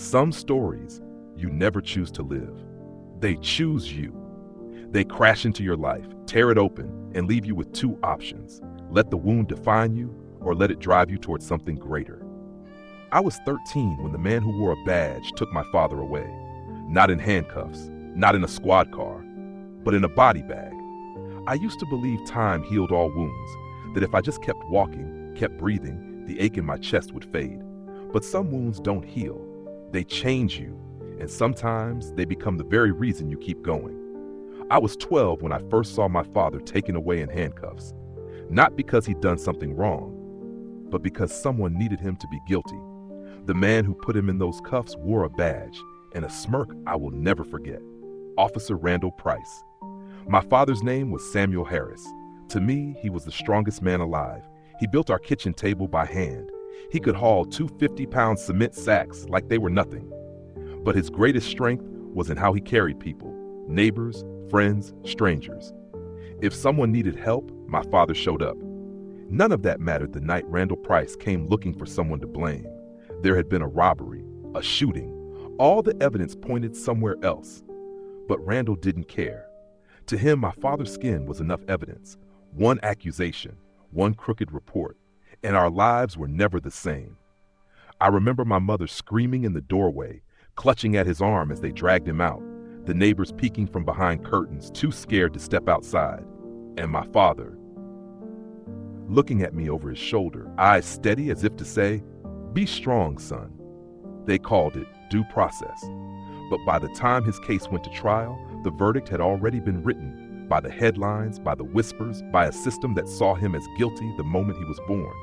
Some stories you never choose to live. They choose you. They crash into your life, tear it open, and leave you with two options. Let the wound define you, or let it drive you towards something greater. I was 13 when the man who wore a badge took my father away. Not in handcuffs, not in a squad car, but in a body bag. I used to believe time healed all wounds, that if I just kept walking, kept breathing, the ache in my chest would fade. But some wounds don't heal. They change you, and sometimes they become the very reason you keep going. I was 12 when I first saw my father taken away in handcuffs, not because he'd done something wrong, but because someone needed him to be guilty. The man who put him in those cuffs wore a badge and a smirk I will never forget. Officer Randall Price. My father's name was Samuel Harris. To me, he was the strongest man alive. He built our kitchen table by hand. He could haul 2 50-pound cement sacks like they were nothing. But his greatest strength was in how he carried people, neighbors, friends, strangers. If someone needed help, my father showed up. None of that mattered the night Randall Price came looking for someone to blame. There had been a robbery, a shooting. All the evidence pointed somewhere else. But Randall didn't care. To him, my father's skin was enough evidence. One accusation, one crooked report, and our lives were never the same. I remember my mother screaming in the doorway, clutching at his arm as they dragged him out, the neighbors peeking from behind curtains, too scared to step outside, and my father looking at me over his shoulder, eyes steady as if to say, "Be strong, son." They called it due process. But by the time his case went to trial, the verdict had already been written, by the headlines, by the whispers, by a system that saw him as guilty the moment he was born.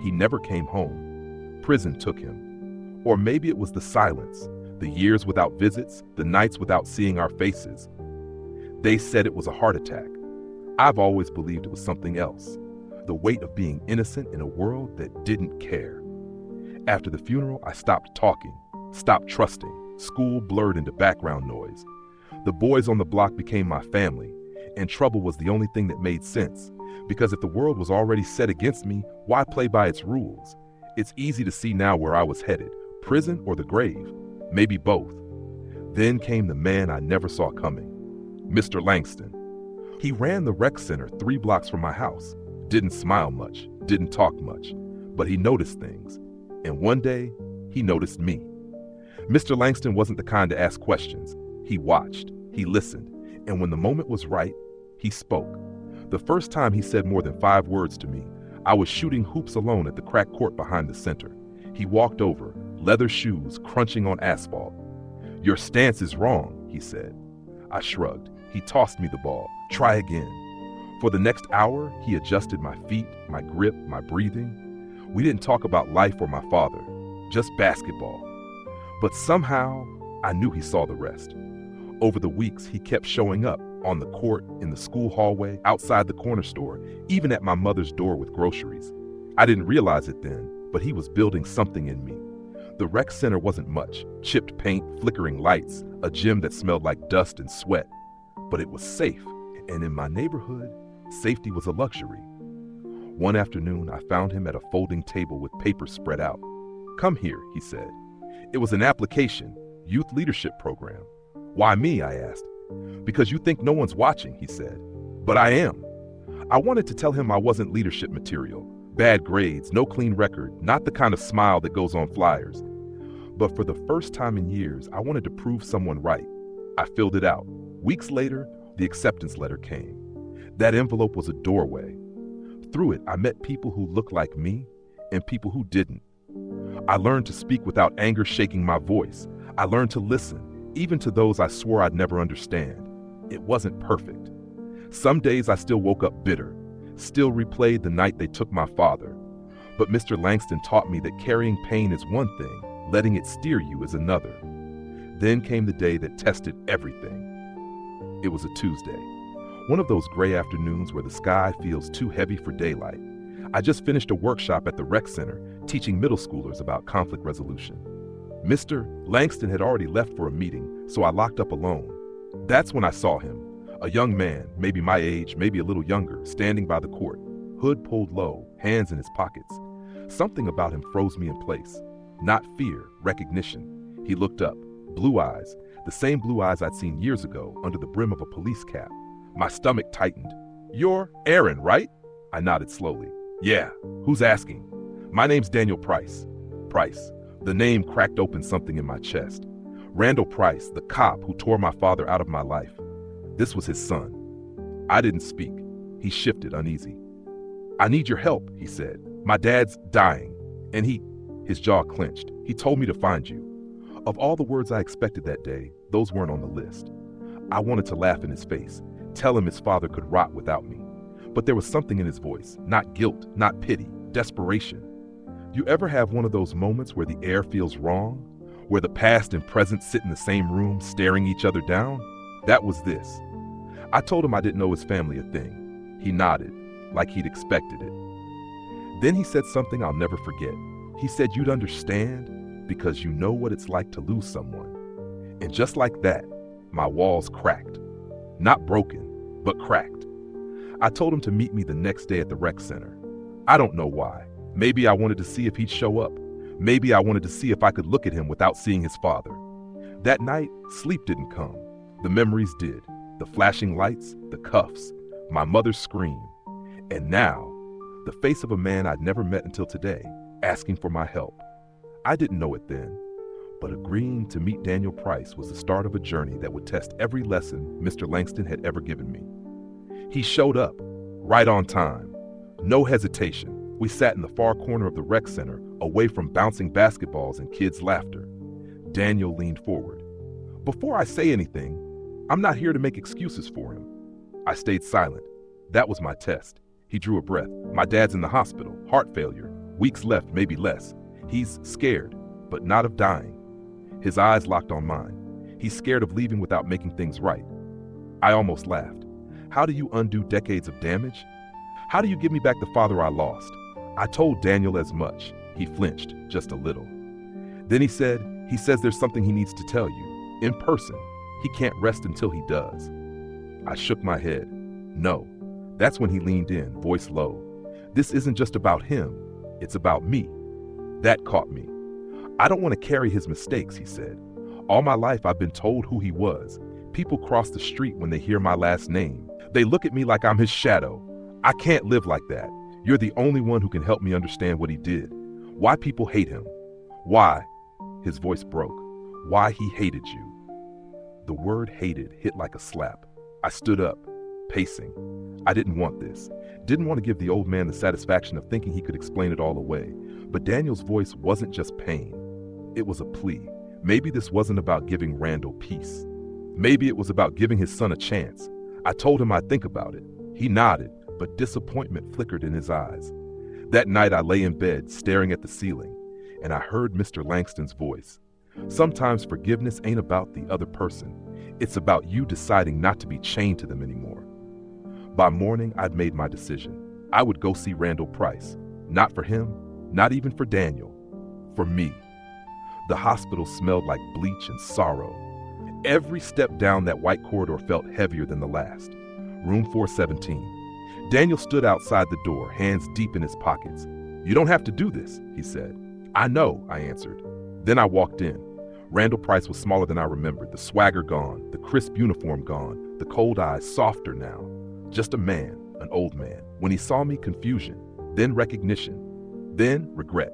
He never came home. Prison took him. Or maybe it was the silence, the years without visits, the nights without seeing our faces. They said it was a heart attack. I've always believed it was something else. The weight of being innocent in a world that didn't care. After the funeral, I stopped talking, stopped trusting. School blurred into background noise. The boys on the block became my family, and trouble was the only thing that made sense. Because if the world was already set against me, why play by its rules? It's easy to see now where I was headed, prison or the grave, maybe both. Then came the man I never saw coming, Mr. Langston. He ran the rec center 3 blocks from my house. Didn't smile much, didn't talk much, but he noticed things. And one day, he noticed me. Mr. Langston wasn't the kind to ask questions. He watched, he listened, and when the moment was right, he spoke. The first time he said more than 5 words to me, I was shooting hoops alone at the crack court behind the center. He walked over, leather shoes crunching on asphalt. "Your stance is wrong," he said. I shrugged. He tossed me the ball. "Try again." For the next hour, he adjusted my feet, my grip, my breathing. We didn't talk about life or my father, just basketball. But somehow, I knew he saw the rest. Over the weeks, he kept showing up, on the court, in the school hallway, outside the corner store, even at my mother's door with groceries. I didn't realize it then, but he was building something in me. The rec center wasn't much, chipped paint, flickering lights, a gym that smelled like dust and sweat. But it was safe, and in my neighborhood, safety was a luxury. One afternoon, I found him at a folding table with papers spread out. "Come here," he said. It was an application, youth leadership program. "Why me?" I asked. "Because you think no one's watching," he said. "But I am." I wanted to tell him I wasn't leadership material. Bad grades, no clean record, not the kind of smile that goes on flyers. But for the first time in years, I wanted to prove someone right. I filled it out. Weeks later, the acceptance letter came. That envelope was a doorway. Through it, I met people who looked like me and people who didn't. I learned to speak without anger shaking my voice. I learned to listen, even to those I swore I'd never understand. It wasn't perfect. Some days I still woke up bitter, still replayed the night they took my father. But Mr. Langston taught me that carrying pain is one thing, letting it steer you is another. Then came the day that tested everything. It was a Tuesday. One of those gray afternoons where the sky feels too heavy for daylight. I just finished a workshop at the rec center teaching middle schoolers about conflict resolution. Mr. Langston had already left for a meeting, so I locked up alone. That's when I saw him, a young man, maybe my age, maybe a little younger, standing by the court, hood pulled low, hands in his pockets. Something about him froze me in place. Not fear, recognition. He looked up, blue eyes, the same blue eyes I'd seen years ago under the brim of a police cap. My stomach tightened. "You're Aaron, right?" I nodded slowly. "Yeah, who's asking?" "My name's Daniel Price." Price. The name cracked open something in my chest. Randall Price, the cop who tore my father out of my life. This was his son. I didn't speak. He shifted, uneasy. "I need your help," he said. "My dad's dying." And his jaw clenched. "He told me to find you." Of all the words I expected that day, those weren't on the list. I wanted to laugh in his face, tell him his father could rot without me. But there was something in his voice, not guilt, not pity, desperation. You ever have one of those moments where the air feels wrong? Where the past and present sit in the same room, staring each other down? That was this. I told him I didn't owe his family a thing. He nodded, like he'd expected it. Then he said something I'll never forget. He said, "You'd understand because you know what it's like to lose someone." And just like that, my walls cracked. Not broken, but cracked. I told him to meet me the next day at the rec center. I don't know why. Maybe I wanted to see if he'd show up. Maybe I wanted to see if I could look at him without seeing his father. That night, sleep didn't come. The memories did. The flashing lights, the cuffs, my mother's scream. And now, the face of a man I'd never met until today, asking for my help. I didn't know it then, but agreeing to meet Daniel Price was the start of a journey that would test every lesson Mr. Langston had ever given me. He showed up, right on time. No hesitation. We sat in the far corner of the rec center, away from bouncing basketballs and kids' laughter. Daniel leaned forward. "Before I say anything, I'm not here to make excuses for him." I stayed silent. That was my test. He drew a breath. "My dad's in the hospital, heart failure, weeks left, maybe less. He's scared, but not of dying." His eyes locked on mine. He's scared of leaving without making things right. I almost laughed. How do you undo decades of damage? How do you give me back the father I lost? I told Daniel as much. He flinched, just a little. Then he said, "He says there's something he needs to tell you, in person. He can't rest until he does." I shook my head. "No." That's when he leaned in, voice low. "This isn't just about him. It's about me." That caught me. "I don't want to carry his mistakes," he said. "All my life I've been told who he was. People cross the street when they hear my last name. They look at me like I'm his shadow. I can't live like that. You're the only one who can help me understand what he did. Why people hate him. Why," his voice broke, "why he hated you." The word hated hit like a slap. I stood up, pacing. I didn't want this. Didn't want to give the old man the satisfaction of thinking he could explain it all away. But Daniel's voice wasn't just pain. It was a plea. Maybe this wasn't about giving Randall peace. Maybe it was about giving his son a chance. I told him I'd think about it. He nodded, but disappointment flickered in his eyes. That night I lay in bed, staring at the ceiling, and I heard Mr. Langston's voice. Sometimes forgiveness ain't about the other person. It's about you deciding not to be chained to them anymore. By morning, I'd made my decision. I would go see Randall Price. Not for him, not even for Daniel. For me. The hospital smelled like bleach and sorrow. Every step down that white corridor felt heavier than the last. Room 417. Daniel stood outside the door, hands deep in his pockets. "You don't have to do this," he said. "I know," I answered. Then I walked in. Randall Price was smaller than I remembered, the swagger gone, the crisp uniform gone, the cold eyes softer now. Just a man, an old man. When he saw me, confusion, then recognition, then regret.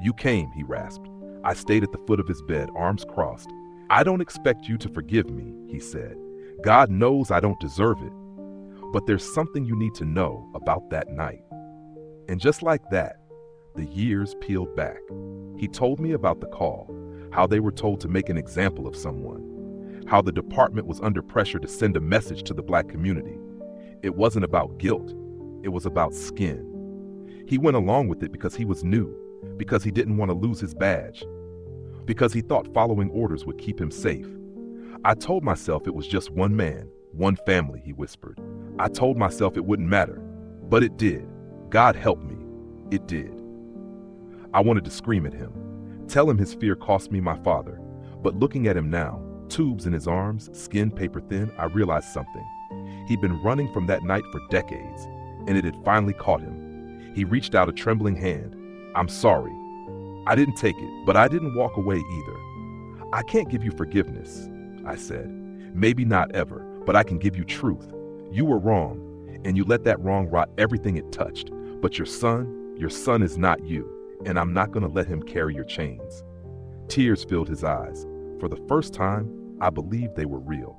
"You came," he rasped. I stayed at the foot of his bed, arms crossed. "I don't expect you to forgive me," he said. "God knows I don't deserve it. But there's something you need to know about that night." And just like that, the years peeled back. He told me about the call, how they were told to make an example of someone, how the department was under pressure to send a message to the Black community. It wasn't about guilt, it was about skin. He went along with it because he was new, because he didn't want to lose his badge, because he thought following orders would keep him safe. I told myself it was just one man, one family, he whispered. I told myself it wouldn't matter, but it did. God help me, it did. I wanted to scream at him, tell him his fear cost me my father. But looking at him now, tubes in his arms, skin paper thin, I realized something. He'd been running from that night for decades, and it had finally caught him. He reached out a trembling hand. "I'm sorry." I didn't take it, but I didn't walk away either. I can't give you forgiveness, I said. Maybe not ever, but I can give you truth. You were wrong, and you let that wrong rot everything it touched. But your son is not you, and I'm not gonna let him carry your chains. Tears filled his eyes. For the first time, I believed they were real.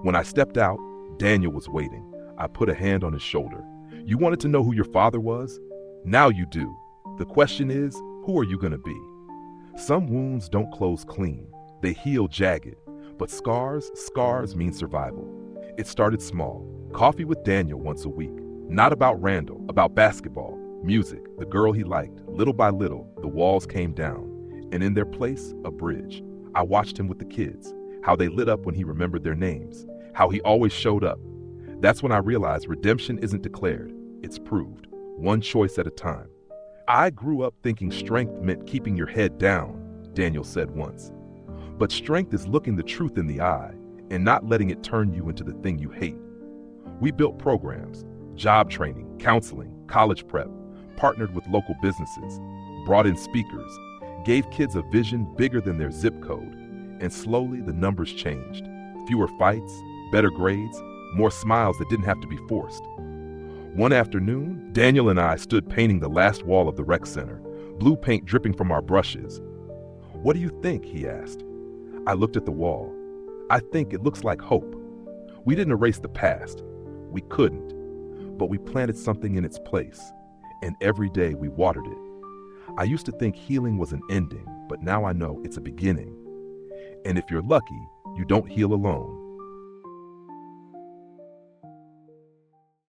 When I stepped out, Daniel was waiting. I put a hand on his shoulder. You wanted to know who your father was? Now you do. The question is, who are you gonna be? Some wounds don't close clean. They heal jagged. But scars mean survival. It started small. Coffee with Daniel once a week. Not about Randall, about basketball, music, the girl he liked. Little by little, the walls came down. And in their place, a bridge. I watched him with the kids, how they lit up when he remembered their names, how he always showed up. That's when I realized redemption isn't declared, it's proved, one choice at a time. I grew up thinking strength meant keeping your head down, Daniel said once. But strength is looking the truth in the eye and not letting it turn you into the thing you hate. We built programs, job training, counseling, college prep, partnered with local businesses, brought in speakers, gave kids a vision bigger than their zip code, and slowly the numbers changed. Fewer fights, better grades, more smiles that didn't have to be forced. One afternoon, Daniel and I stood painting the last wall of the rec center, blue paint dripping from our brushes. What do you think? He asked. I looked at the wall. I think it looks like hope. We didn't erase the past. We couldn't. But we planted something in its place, and every day we watered it. I used to think healing was an ending, but now I know it's a beginning. And if you're lucky, you don't heal alone.